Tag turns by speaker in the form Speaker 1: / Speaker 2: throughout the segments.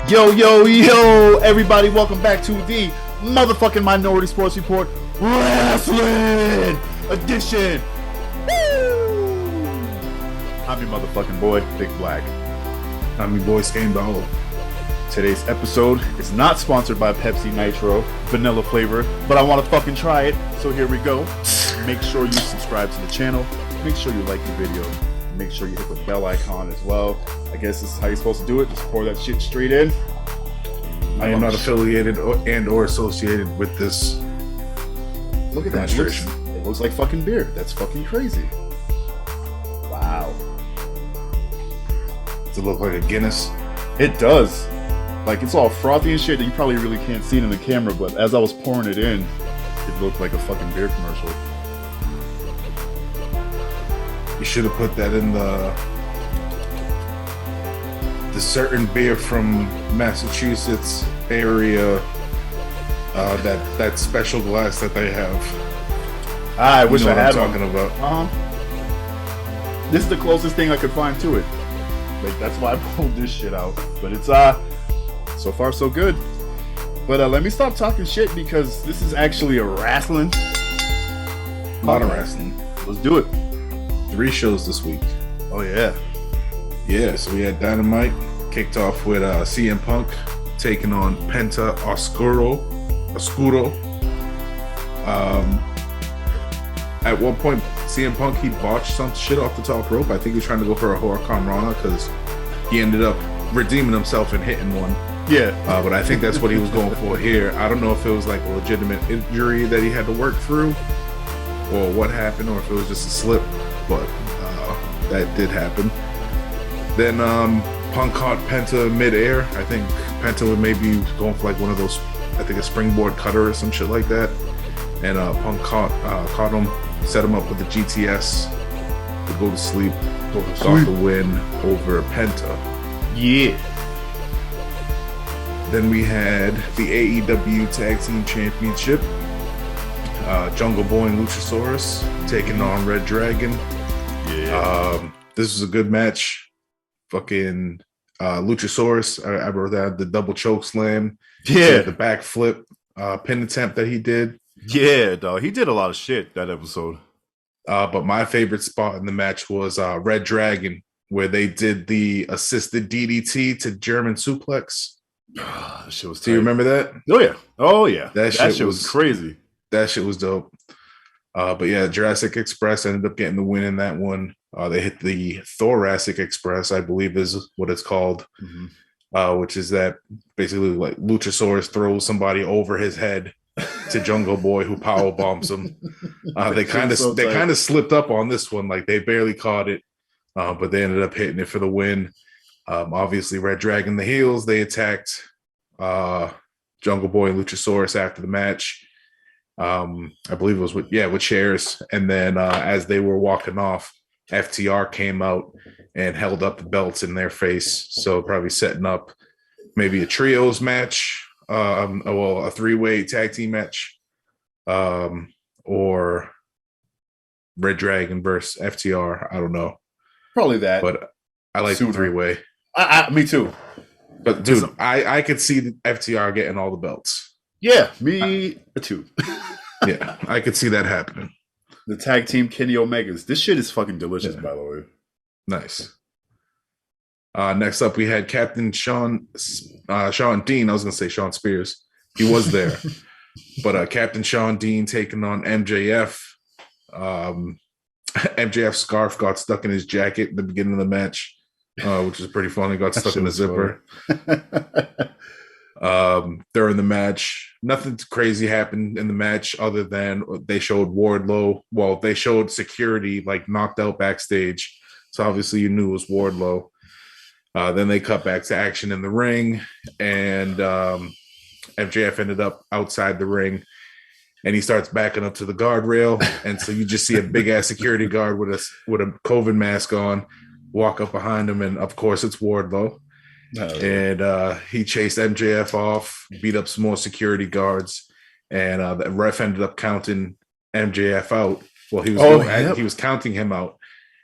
Speaker 1: Yo, yo, yo, everybody, welcome back to the motherfucking Minority Sports Report RASSLIN edition. Woo! I'm your motherfucking boy, Big Black.
Speaker 2: I'm your boy, Skane Ball.
Speaker 1: Today's episode is not sponsored by Pepsi Nitro, vanilla flavor, but I want to fucking try it, so here we go. Make sure you subscribe to the channel, make sure you like the video, make sure you hit the bell icon as well. I guess this is how you're supposed to do it. Just pour that shit straight in.
Speaker 2: I am not affiliated or associated with this.
Speaker 1: Look at that. It looks like fucking beer. That's fucking crazy. Wow.
Speaker 2: Does it look like a Guinness?
Speaker 1: It does. Like, it's all frothy and shit that you probably really can't see it in the camera, but as I was pouring it in, it looked like a fucking beer commercial.
Speaker 2: You should have put that in the certain beer from Massachusetts area, that special glass that they have.
Speaker 1: I wish I had
Speaker 2: what I'm talking about.
Speaker 1: This is the closest thing I could find to it. Like, that's why I pulled this shit out. But it's so far so good. But let me stop talking shit because this is actually a wrestling.
Speaker 2: Not a wrestling.
Speaker 1: Let's do it.
Speaker 2: 3 shows this week.
Speaker 1: Oh yeah.
Speaker 2: Yeah, so we had Dynamite kicked off with CM Punk taking on Penta Oscuro. At one point, CM Punk, he botched some shit off the top rope. I think he was trying to go for a Huracan Rana because he ended up redeeming himself and hitting one.
Speaker 1: Yeah.
Speaker 2: But I think that's what he was going for here. I don't know if it was like a legitimate injury that he had to work through or what happened, or if it was just a slip, but that did happen. Then Punk caught Penta midair. I think Penta would maybe going for like one of those, I think a springboard cutter or some shit like that. And Punk caught him, set him up with the GTS to go to sleep. Got the win over Penta.
Speaker 1: Yeah.
Speaker 2: Then we had the AEW Tag Team Championship. Jungle Boy and Luchasaurus taking on Red Dragon.
Speaker 1: Yeah.
Speaker 2: This was a good match. Fucking Luchasaurus, I wrote that, the double choke slam.
Speaker 1: Yeah.
Speaker 2: The backflip pin attempt that he did.
Speaker 1: Yeah, dog. He did a lot of shit that episode.
Speaker 2: But my favorite spot in the match was Red Dragon, where they did the assisted DDT to German suplex.
Speaker 1: Shit was tight.
Speaker 2: Do you remember that?
Speaker 1: Oh yeah. Oh yeah.
Speaker 2: That
Speaker 1: shit was crazy.
Speaker 2: That shit was dope. But yeah, Jurassic Express ended up getting the win in that one. They hit the Thoracic Express, I believe is what it's called, which is that basically like Luchasaurus throws somebody over his head to Jungle Boy, who power bombs him. They kind of slipped up on this one, like they barely caught it, but they ended up hitting it for the win. Obviously, Red Dragon, the heels, they attacked Jungle Boy and Luchasaurus after the match. I believe it was with chairs, and then as they were walking off, FTR came out and held up the belts in their face, so probably setting up maybe a trios match, a 3-way tag team match, or Red Dragon versus FTR. I don't know,
Speaker 1: Probably that.
Speaker 2: but I like the 3-way.
Speaker 1: Me too.
Speaker 2: But dude, I could see the FTR getting all the belts.
Speaker 1: Yeah, me too.
Speaker 2: Yeah, I could see that happening.
Speaker 1: The tag team Kenny Omegas. This shit is fucking delicious, by the way.
Speaker 2: Nice. Next up, we had Captain Shawn Dean. I was going to say Shawn Spears. He was there. But Captain Shawn Dean taking on MJF. MJF's scarf got stuck in his jacket at the beginning of the match, which was pretty funny. Got stuck in the zipper. During the match, nothing crazy happened in the match other than they showed Wardlow. Well, they showed security like knocked out backstage, so obviously you knew it was Wardlow. Then they cut back to action in the ring, and MJF ended up outside the ring, and he starts backing up to the guardrail, and so you just see a big ass security guard with a COVID mask on walk up behind him, and of course it's Wardlow. And he chased MJF off, beat up some more security guards, and the ref ended up counting MJF out. Well, he was counting him out,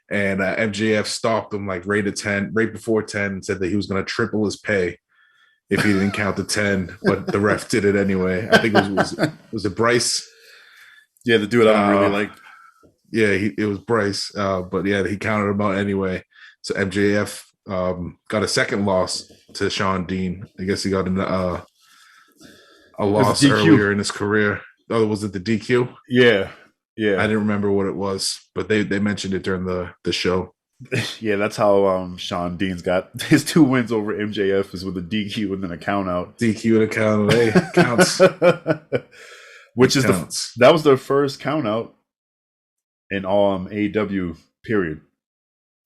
Speaker 2: and MJF stopped him like right before 10, and said that he was going to triple his pay. if he didn't count the 10, but the ref did it anyway. I think was it Bryce?
Speaker 1: Yeah, the dude I don't really like.
Speaker 2: Yeah, it was Bryce. But yeah, he counted him out anyway. So MJF got a second loss to Shawn Dean. I guess he got a loss earlier in his career. Oh, was it the DQ?
Speaker 1: Yeah.
Speaker 2: I didn't remember what it was, but they mentioned it during the show.
Speaker 1: Yeah, that's how Shawn Dean's got his 2 wins over MJF is with a DQ and then a count out.
Speaker 2: DQ and a count out. Hey, counts.
Speaker 1: Which is that was their first count out in all AEW period.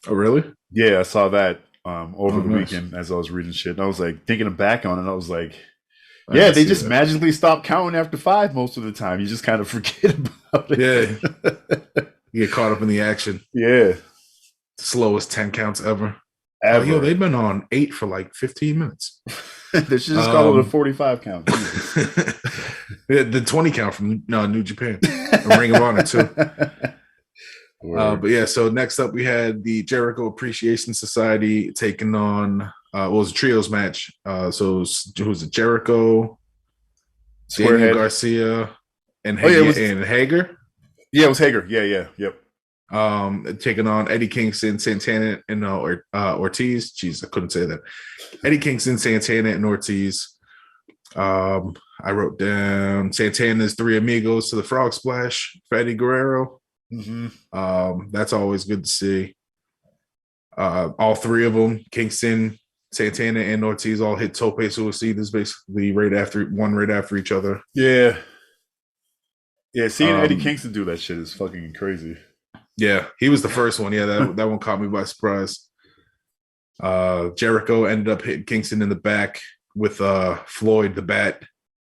Speaker 2: Oh, really?
Speaker 1: Yeah, I saw that over the weekend as I was reading shit. And I was like thinking back on it. I was like, yeah, they just magically stop counting after 5 most of the time. You just kind of forget about it.
Speaker 2: Yeah. You get caught up in the action.
Speaker 1: Yeah.
Speaker 2: Slowest 10 counts ever. Yo, they've been on 8 for like 15 minutes.
Speaker 1: They should just call it a 45 count.
Speaker 2: The 20 count from New Japan. Ring of Honor, too. But yeah, so next up we had the Jericho Appreciation Society taking on it was a trios match. So it was Jericho, Daniel Garcia, and Hager.
Speaker 1: Yeah, it was Hager. Yeah. Yep.
Speaker 2: Taking on Eddie Kingston, Santana, and Ortiz. Jeez, I couldn't say that. Eddie Kingston, Santana, and Ortiz. I wrote down Santana's 3 Amigos to the Frog Splash for Eddie Guerrero. Mm-hmm. That's always good to see. All 3 of them, Kingston, Santana, and Ortiz, all hit tope suicidas basically right after each other. Yeah.
Speaker 1: Yeah, seeing Eddie Kingston do that shit is fucking crazy.
Speaker 2: Yeah, he was the first one. Yeah, that one caught me by surprise. Jericho ended up hitting Kingston in the back with Floyd the Bat,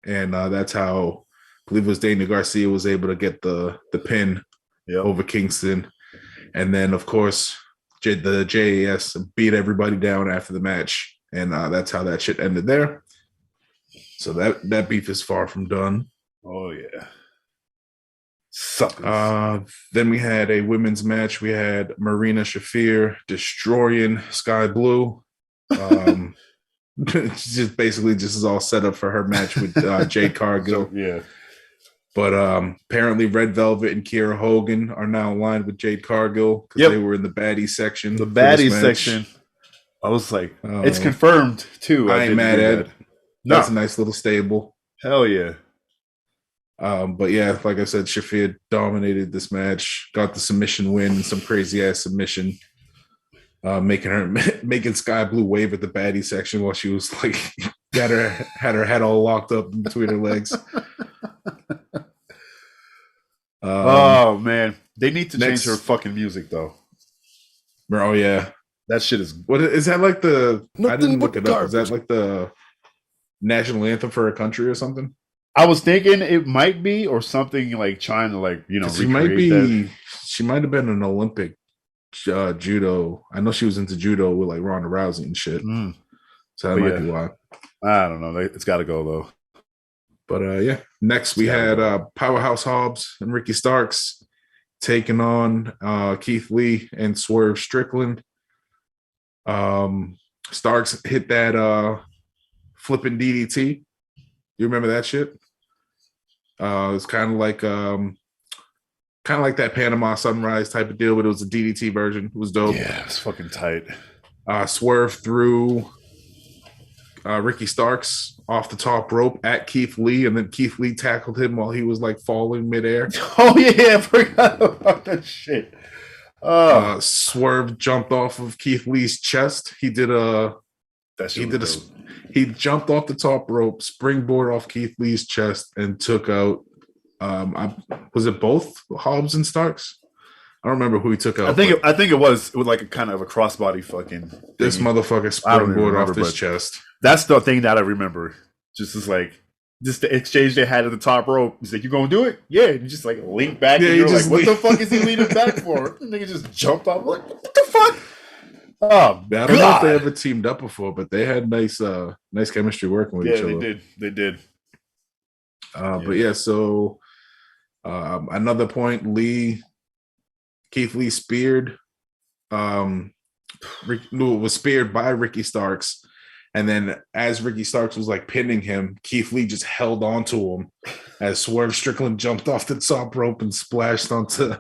Speaker 2: and that's how I believe it was Daniel Garcia was able to get the pin over Kingston. And then, of course, the JAS beat everybody down after the match, and that's how that shit ended there. So that beef is far from done.
Speaker 1: Oh, yeah.
Speaker 2: Then we had a women's match. We had Marina Shafir destroying Sky Blue. Just is all set up for her match with Jade Cargill.
Speaker 1: Yeah.
Speaker 2: But apparently Red Velvet and Kiera Hogan are now aligned with Jade Cargill because they were in the baddie section.
Speaker 1: The baddie section. I was like, it's confirmed too.
Speaker 2: I ain't mad at it. That's a nice little stable.
Speaker 1: Hell yeah.
Speaker 2: But yeah, like I said, Shafir dominated this match, got the submission win, some crazy ass submission, making Sky Blue wave at the baddie section while she was like had her head all locked up in between her legs.
Speaker 1: Oh man, they need to change her fucking music though.
Speaker 2: Oh yeah,
Speaker 1: that shit is.
Speaker 2: What is that like the? I didn't look it up. Is that like the national anthem for a country or something?
Speaker 1: I was thinking it might be, or something like trying to
Speaker 2: She might have been an Olympic judo. I know she was into judo with like Ronda Rousey and shit. So that might be why.
Speaker 1: I don't know. It's got to go though.
Speaker 2: But yeah, next we had Powerhouse Hobbs and Ricky Starks taking on Keith Lee and Swerve Strickland. Starks hit that flipping DDT. You remember that shit? It's kind of like that Panama Sunrise type of deal, but it was a DDT version. It was dope.
Speaker 1: Yeah, it was fucking tight.
Speaker 2: Swerve threw Ricky Starks off the top rope at Keith Lee, and then Keith Lee tackled him while he was like falling midair.
Speaker 1: Oh yeah, I forgot about that shit.
Speaker 2: Swerve jumped off of Keith Lee's chest. He jumped off the top rope, springboard off Keith Lee's chest, and took out. Was it both Hobbs and Starks? I don't remember who he took out.
Speaker 1: I think it was with like a kind of a crossbody fucking.
Speaker 2: This motherfucker springboard off his chest.
Speaker 1: That's the thing that I remember. Just the exchange they had at the top rope. He's like, "You gonna do it?" Yeah. And you just like lean back, and you're like, "What the fuck is he leaning back for?" The nigga just jumped off. Like, what the fuck? Oh,
Speaker 2: I don't know if they ever teamed up before, but they had nice chemistry working with each other.
Speaker 1: Yeah, they did.
Speaker 2: But yeah, so another point, Keith Lee speared. Was speared by Ricky Starks, And then as Ricky Starks was like pinning him, Keith Lee just held on to him as Swerve Strickland jumped off the top rope and splashed onto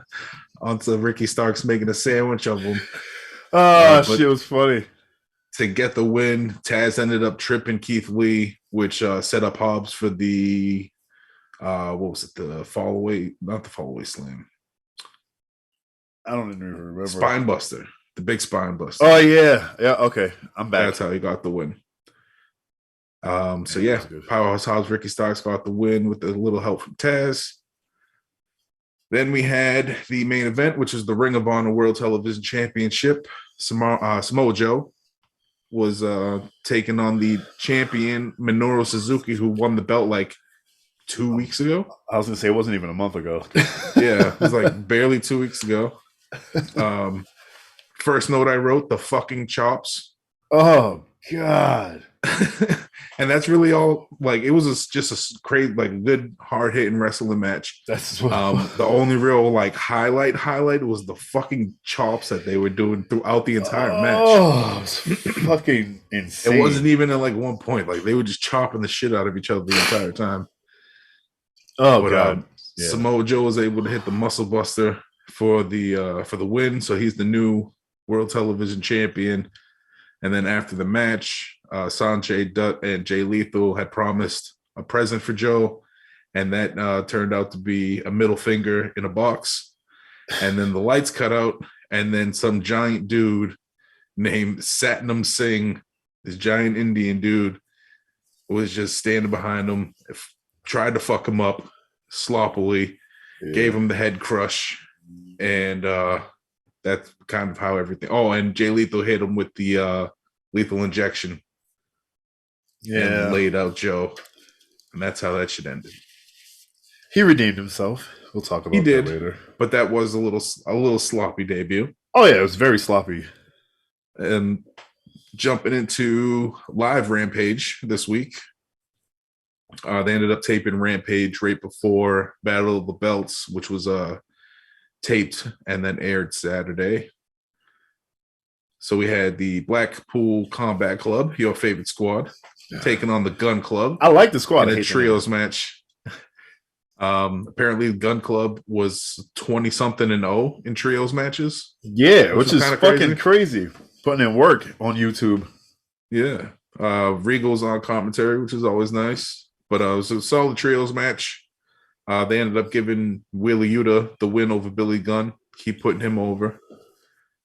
Speaker 2: Ricky Starks, making a sandwich of him.
Speaker 1: Oh, shit was funny.
Speaker 2: To get the win, Taz ended up tripping Keith Lee, which set up Hobbs for the what was it? The fall away, not the fall away slam.
Speaker 1: I don't even remember.
Speaker 2: Spine buster. The big spine buster.
Speaker 1: Oh yeah. Okay, I'm back.
Speaker 2: That's how he got the win. So yeah, Powerhouse Hobbs, Ricky Starks got the win with a little help from Taz. Then we had the main event, which is the Ring of Honor World Television Championship. Samoa Joe was taking on the champion Minoru Suzuki, who won the belt like 2 weeks ago.
Speaker 1: I was gonna say it wasn't even a month ago.
Speaker 2: Yeah, it was like barely 2 weeks ago. First note I wrote, the fucking chops.
Speaker 1: Oh God.
Speaker 2: And that's really all. Like, it was just a crazy, like, good hard hitting wrestling match.
Speaker 1: That's what
Speaker 2: the only real like highlight was the fucking chops that they were doing throughout the entire match.
Speaker 1: Oh, it was fucking insane.
Speaker 2: It wasn't even at like one point. Like, they were just chopping the shit out of each other the entire time.
Speaker 1: Oh God.
Speaker 2: Yeah. Samoa Joe was able to hit the muscle buster for the win, so he's the new World Television Champion. And then after the match, Sanjay Dutt and Jay Lethal had promised a present for Joe, and that turned out to be a middle finger in a box. And then the lights cut out, and then some giant dude named Satnam Singh, this giant Indian dude, was just standing behind him, tried to fuck him up sloppily, gave him the head crush, and that's kind of how everything. Oh, and Jay Lethal hit him with the lethal injection. Yeah, and laid out Joe, and that's how that shit ended.
Speaker 1: He redeemed himself. We'll talk about that later.
Speaker 2: But that was a little sloppy debut.
Speaker 1: Oh yeah, it was very sloppy.
Speaker 2: And jumping into live Rampage this week, they ended up taping Rampage right before Battle of the Belts, which was taped and then aired Saturday. So we had the Blackpool Combat Club, your favorite squad, taking on the Gun Club.
Speaker 1: I like the squad
Speaker 2: in a trios match. Apparently, the Gun Club was 20-something-0 in trios matches.
Speaker 1: Yeah, which is fucking crazy. Putting in work on YouTube.
Speaker 2: Yeah. Regal's on commentary, which is always nice. But it was a solid trios match. They ended up giving Wheeler Yuta the win over Billy Gunn. Keep putting him over.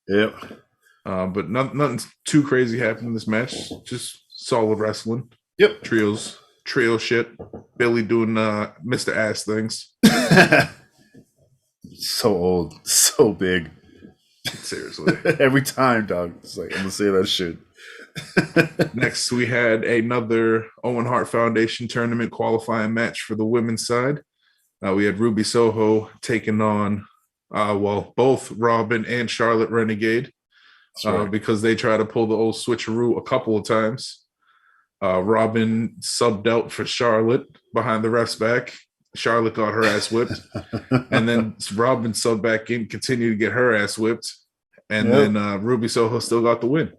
Speaker 1: Yep.
Speaker 2: But nothing too crazy happened in this match. Just solid wrestling.
Speaker 1: Yep.
Speaker 2: Trio shit. Billy doing Mr. Ass things.
Speaker 1: So old. So big.
Speaker 2: Seriously.
Speaker 1: Every time, dog. It's like, I'm going to say that shit.
Speaker 2: Next, we had another Owen Hart Foundation tournament qualifying match for the women's side. We had Ruby Soho taking on, both Robin and Charlotte Renegade. Because they try to pull the old switcheroo a couple of times. Robin subbed out for Charlotte behind the ref's back. Charlotte got her ass whipped. And then Robin subbed back in, continued to get her ass whipped. And then Ruby Soho still got the win.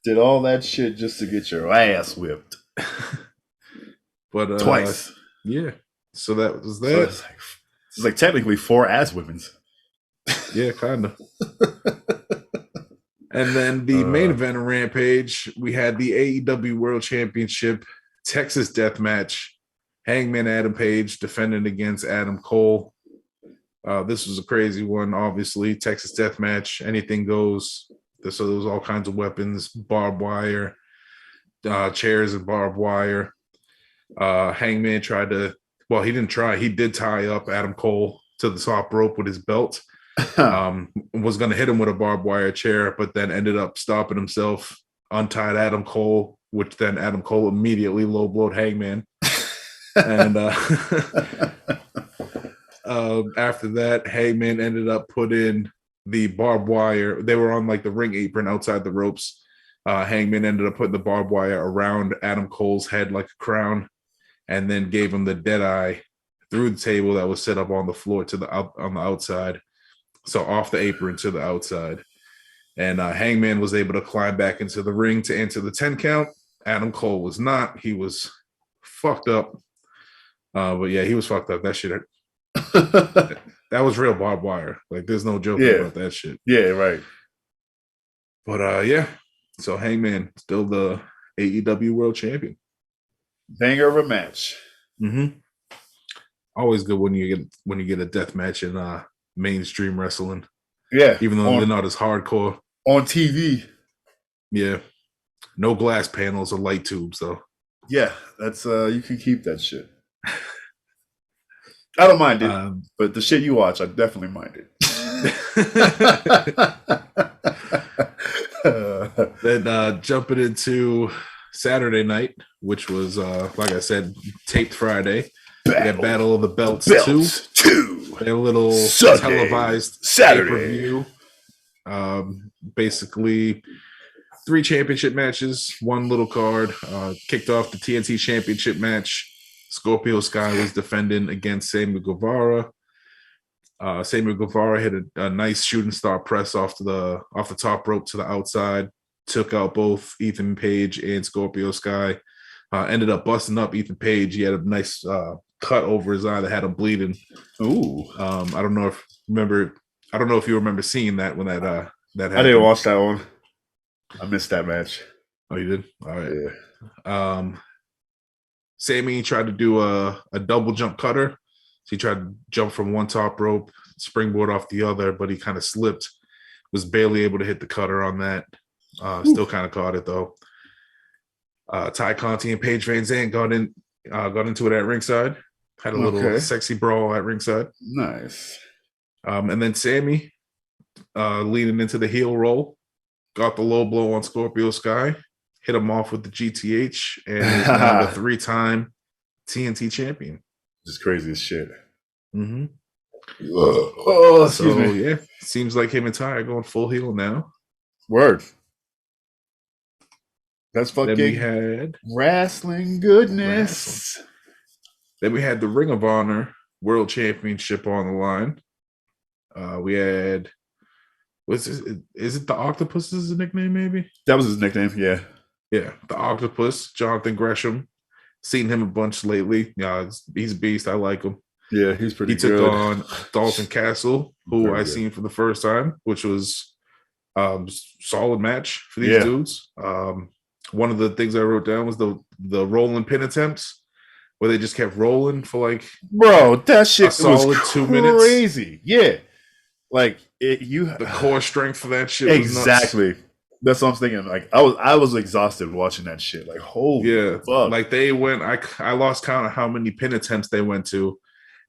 Speaker 1: Did all that shit just to get your ass whipped.
Speaker 2: But
Speaker 1: twice.
Speaker 2: Yeah. So that was that.
Speaker 1: So it's like technically 4 ass whippings.
Speaker 2: Yeah, kind of. And then the main event of Rampage, we had the AEW World Championship Texas Death Match. Hangman Adam Page defending against Adam Cole. This was a crazy one, obviously. Texas Death Match, anything goes. So there was all kinds of weapons, barbed wire, chairs and barbed wire. Hangman tried to, he didn't try. He did tie up Adam Cole to the top rope with his belt. Was going to hit him with a barbed wire chair, but then ended up stopping himself, untied Adam Cole, which then Adam Cole immediately low-blowed Hangman. And after that, Hangman ended up putting the barbed wire. They were on like the ring apron outside the ropes. Hangman ended up putting the barbed wire around Adam Cole's head like a crown, and then gave him the dead eye through the table that was set up on the floor on the outside. So off the apron to the outside. And Hangman was able to climb back into the ring to enter the 10 count. Adam Cole was not. He was fucked up. But yeah, he was fucked up. That shit. That was real barbed wire. Like, there's no joking about that shit.
Speaker 1: Yeah, right.
Speaker 2: But yeah. So Hangman still the AEW World Champion.
Speaker 1: Banger of a match.
Speaker 2: Mm-hmm. Always good when you get a death match in mainstream wrestling.
Speaker 1: Yeah,
Speaker 2: even though they're not as hardcore
Speaker 1: on TV.
Speaker 2: Yeah, no glass panels or light tubes though.
Speaker 1: Yeah, that's you can keep that shit. I don't mind it, but the shit you watch, I definitely mind it.
Speaker 2: Then jumping into Saturday night, which was like I said, taped Friday. Battle of the Belts 2. A little Sunday, televised Saturday pay-per-view. Basically 3 championship matches, 1 little card. Kicked off the TNT championship match. Scorpio Sky was defending against Sammy Guevara. Sammy Guevara hit a nice shooting star press off the top rope to the outside. Took out both Ethan Page and Scorpio Sky. Ended up busting up Ethan Page. He had a nice cut over his eye that had him bleeding.
Speaker 1: Ooh. I
Speaker 2: don't know if you remember seeing that when that happened.
Speaker 1: I didn't watch that one. I missed that match.
Speaker 2: Oh, you did? All right.
Speaker 1: Yeah.
Speaker 2: Sammy tried to do a double jump cutter. So he tried to jump from one top rope, springboard off the other, but he kind of slipped. Was barely able to hit the cutter on that. Still kind of caught it though. Ty Conti and Paige Van Zandt got into it at ringside. Had a little sexy brawl at ringside.
Speaker 1: Nice.
Speaker 2: And then Sammy, leaning into the heel roll, got the low blow on Scorpio Sky, hit him off with the GTH, and is now the 3-time TNT champion.
Speaker 1: Just crazy as shit.
Speaker 2: Mm-hmm.
Speaker 1: Oh, excuse me.
Speaker 2: Yeah, seems like him and Ty are going full heel now.
Speaker 1: Word. That's fucking
Speaker 2: then we had
Speaker 1: wrestling goodness.
Speaker 2: Then we had the Ring of Honor World Championship on the line. We had, is it the Octopus is his nickname, maybe?
Speaker 1: That was his nickname, yeah.
Speaker 2: Yeah, the Octopus, Jonathan Gresham. Seen him a bunch lately. Yeah, he's a beast. I like him.
Speaker 1: Yeah, he's pretty good.
Speaker 2: He took on Dalton Castle, who I seen for the first time, which was solid match for these dudes. One of the things I wrote down was the rolling pin attempts, where they just kept rolling for like,
Speaker 1: bro, that shit was solid
Speaker 2: 2 minutes.
Speaker 1: Crazy, yeah. Like
Speaker 2: the core strength for that shit.
Speaker 1: Exactly.
Speaker 2: Was nuts.
Speaker 1: That's what I'm thinking. Like I was exhausted watching that shit. Like holy fuck.
Speaker 2: Like they went. I lost count of how many pin attempts they went to,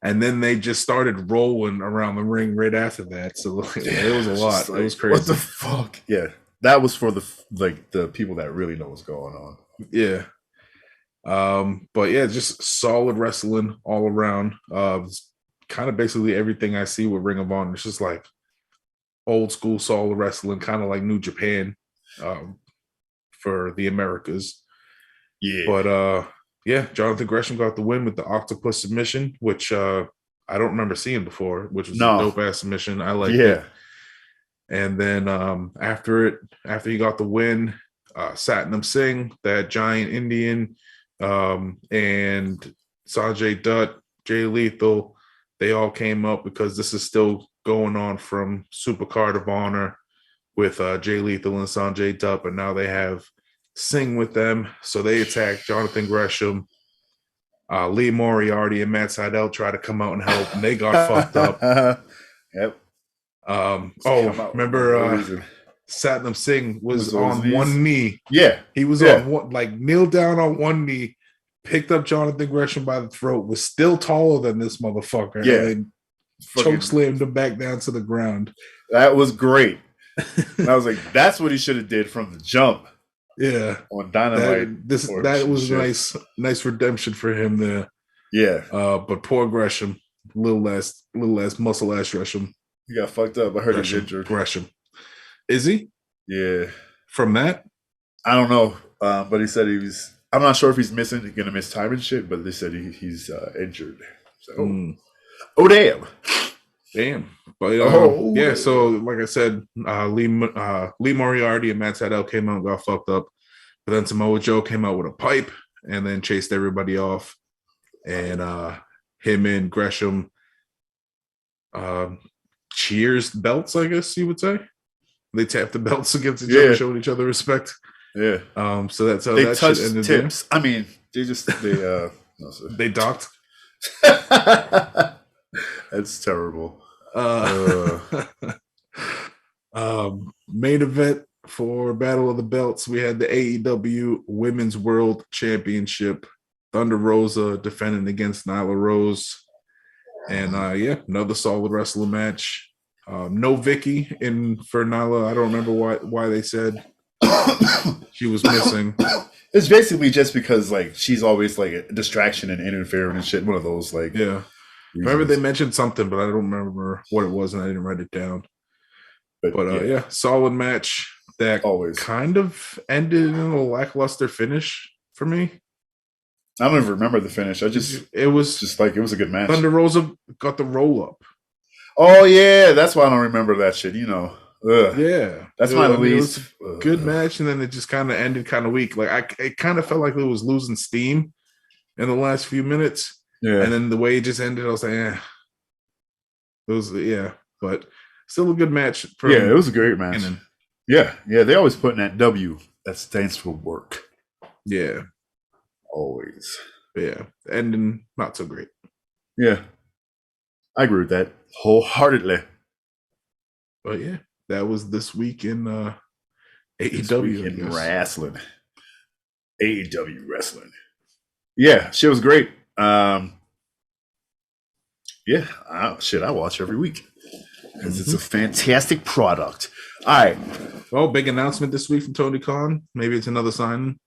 Speaker 2: and then they just started rolling around the ring right after that. So it was a lot. Like, it was crazy.
Speaker 1: What the fuck? Yeah, that was for the people that really know what's going on.
Speaker 2: Yeah. But yeah, just solid wrestling all around. Kind of basically everything I see with Ring of Honor. It's just like old school solid wrestling, kind of like New Japan. For the Americas.
Speaker 1: Yeah.
Speaker 2: But yeah, Jonathan Gresham got the win with the octopus submission, which I don't remember seeing before, which was a dope ass submission. I like it. And then after he got the win, Satnam Singh, that giant Indian, and Sanjay Dutt, Jay Lethal, they all came up because this is still going on from Supercard of Honor with Jay Lethal and Sanjay Dutt, but now they have Singh with them. So they attacked Jonathan Gresham. Lee Moriarty and Matt Sydal tried to come out and help, and they got fucked up.
Speaker 1: Yep.
Speaker 2: Remember Satnam Singh was on one knee.
Speaker 1: Yeah.
Speaker 2: He was on one, like kneeled down on one knee, picked up Jonathan Gresham by the throat, was still taller than this motherfucker.
Speaker 1: Yeah.
Speaker 2: And choke slammed him back down to the ground.
Speaker 1: That was great. And I was like, that's what he should have did from the jump.
Speaker 2: Yeah,
Speaker 1: on Dynamite.
Speaker 2: That was nice redemption for him there.
Speaker 1: Yeah,
Speaker 2: but poor Gresham, little less muscle ass Gresham.
Speaker 1: He got fucked up. I heard he's injured.
Speaker 2: Gresham, is he?
Speaker 1: Yeah,
Speaker 2: from that,
Speaker 1: I don't know. But he said he was. I'm not sure if he's missing, gonna miss time and shit. But they said he's injured. So, oh damn.
Speaker 2: Damn. But yeah, so like I said, Lee Moriarty and Matt Sydal came out and got fucked up. But then Samoa Joe came out with a pipe and then chased everybody off. And him and Gresham cheers belts, I guess you would say. They tapped the belts against each other, showing each other respect.
Speaker 1: Yeah.
Speaker 2: So that's how
Speaker 1: they
Speaker 2: that
Speaker 1: touched
Speaker 2: shit ended
Speaker 1: tips.
Speaker 2: there.
Speaker 1: I mean, they
Speaker 2: They docked.
Speaker 1: That's terrible.
Speaker 2: Main event for Battle of the Belts, we had the AEW Women's World Championship. Thunder Rosa defending against Nyla Rose. And another solid wrestling match. No Vicky in for Nyla. I don't remember why they said she was missing.
Speaker 1: It's basically just because like she's always like a distraction and interfering and shit. One of those like
Speaker 2: reasons. Remember they mentioned something, but I don't remember what it was, and I didn't write it down. But solid match that
Speaker 1: always
Speaker 2: kind of ended in a lackluster finish for me.
Speaker 1: I don't even remember the finish. It was just like it was a good match.
Speaker 2: Thunder Rosa got the roll up.
Speaker 1: Oh yeah, that's why I don't remember that shit. You know,
Speaker 2: yeah,
Speaker 1: that's my least
Speaker 2: good match, and then it just kind of ended kind of weak. Like it kind of felt like it was losing steam in the last few minutes. Yeah, and then the way it just ended, I was like, it was but still a good match.
Speaker 1: It was a great match. Yeah, they always put in that W that stands for work.
Speaker 2: Yeah,
Speaker 1: always.
Speaker 2: Yeah, ending not so great.
Speaker 1: Yeah, I agree with that wholeheartedly.
Speaker 2: But yeah, that was this week in AEW
Speaker 1: in wrestling. AEW wrestling. Yeah, shit was great. I watch every week because it's a fantastic product. All right.
Speaker 2: Well, big announcement this week from Tony Khan. Maybe it's another signing.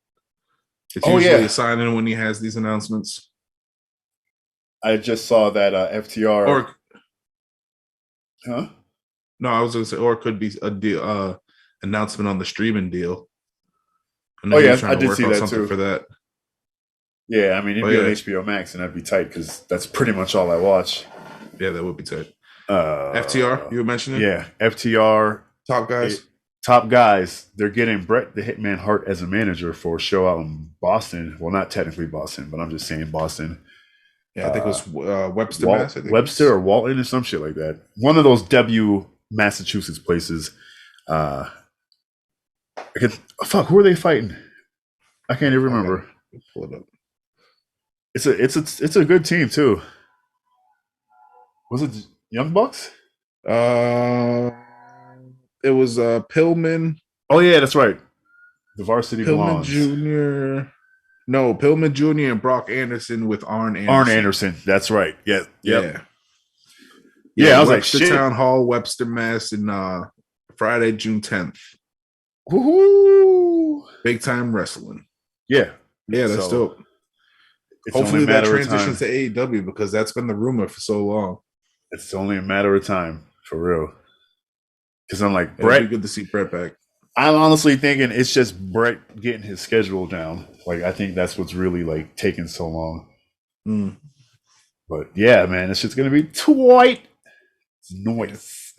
Speaker 2: It's usually a signing when he has these announcements.
Speaker 1: I just saw that FTR.
Speaker 2: No, I was going to say, or it could be a deal, announcement on the streaming deal.
Speaker 1: I did see that too.
Speaker 2: For that.
Speaker 1: Yeah, I mean, it'd be on HBO Max, and that'd be tight because that's pretty much all I watch.
Speaker 2: Yeah, that would be tight. FTR, you were mentioning?
Speaker 1: Yeah, FTR. Top guys. They're getting Bret the Hitman Hart as a manager for a show out in Boston. Well, not technically Boston, but I'm just saying Boston.
Speaker 2: Yeah, I think it was Webster,
Speaker 1: Webster or Walton or some shit like that. One of those Massachusetts places. Who are they fighting? I can't even remember.
Speaker 2: Pull it up.
Speaker 1: It's a good team too. Was it Young Bucks?
Speaker 2: It was Pillman.
Speaker 1: Oh yeah, that's right. The Varsity
Speaker 2: Pillman
Speaker 1: Blondes.
Speaker 2: Jr. No, Pillman Jr. and Brock Anderson with Arn Anderson.
Speaker 1: Arn Anderson, that's right. Yeah.
Speaker 2: Yeah.
Speaker 1: I was
Speaker 2: Webster
Speaker 1: like, shit.
Speaker 2: Town Hall, Webster, Mass. in Friday, June 10th.
Speaker 1: Woohoo!
Speaker 2: Big time wrestling.
Speaker 1: Yeah.
Speaker 2: Yeah, that's dope. Hopefully that transitions to AEW because that's been the rumor for so long.
Speaker 1: It's only a matter of time, for real. Because I'm like,
Speaker 2: Bret. It'd be good to see Bret back.
Speaker 1: I'm honestly thinking it's just Bret getting his schedule down. Like, I think that's what's really like taking so long. But yeah, man, this shit's gonna be tight. It's noise.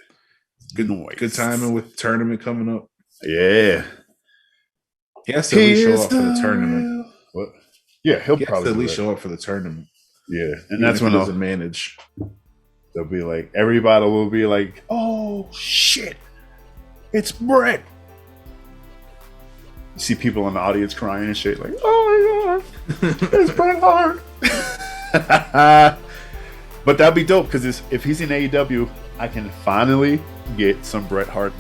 Speaker 2: Good noise. Good timing with the tournament coming up.
Speaker 1: Yeah.
Speaker 2: He has to at least show up for the tournament.
Speaker 1: What? Yeah, he'll probably
Speaker 2: at least show up for the tournament.
Speaker 1: Yeah, and that's when
Speaker 2: he doesn't manage.
Speaker 1: They'll be like, everybody will be like, "Oh shit, it's Bret." You see people in the audience crying and shit, like, "Oh my god, it's Bret Hart." But that'd be dope because if he's in AEW, I can finally get some Bret Hart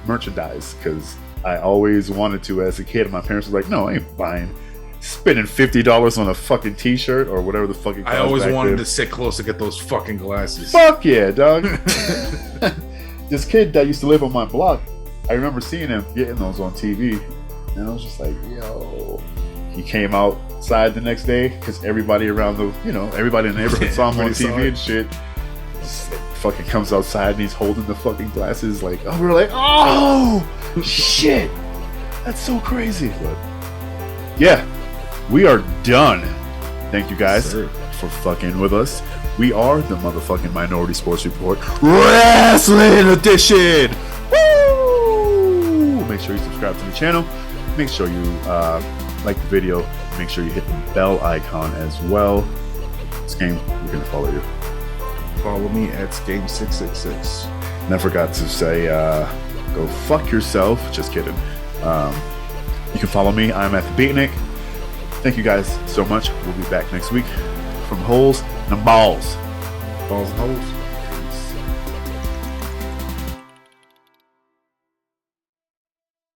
Speaker 1: merchandise because I always wanted to as a kid. And my parents were like, "No, I ain't buying." Spending $50 on a fucking t-shirt or whatever the fucking.
Speaker 2: I always wanted to sit close to get those fucking glasses.
Speaker 1: Fuck yeah, dog. This kid that used to live on my block, I remember seeing him getting those on TV, and I was just like, yo. He came outside the next day because everybody around everybody in the neighborhood saw him on TV and shit. Just, like, fucking comes outside and he's holding the fucking glasses like, oh, we're like, oh shit, that's so crazy. But yeah. We are done. Thank you guys for fucking with us. We are the motherfucking Minority Sports Report Wrestling Edition. Woo! Make sure you subscribe to the channel. Make sure you like the video. Make sure you hit the bell icon as well. Skame, we're gonna follow you.
Speaker 2: Follow me at Skame666.
Speaker 1: And I forgot to say, go fuck yourself. Just kidding. You can follow me. I'm at the Beatnik. Thank you guys so much. We'll be back next week from Holes and Balls.
Speaker 2: Balls and holes.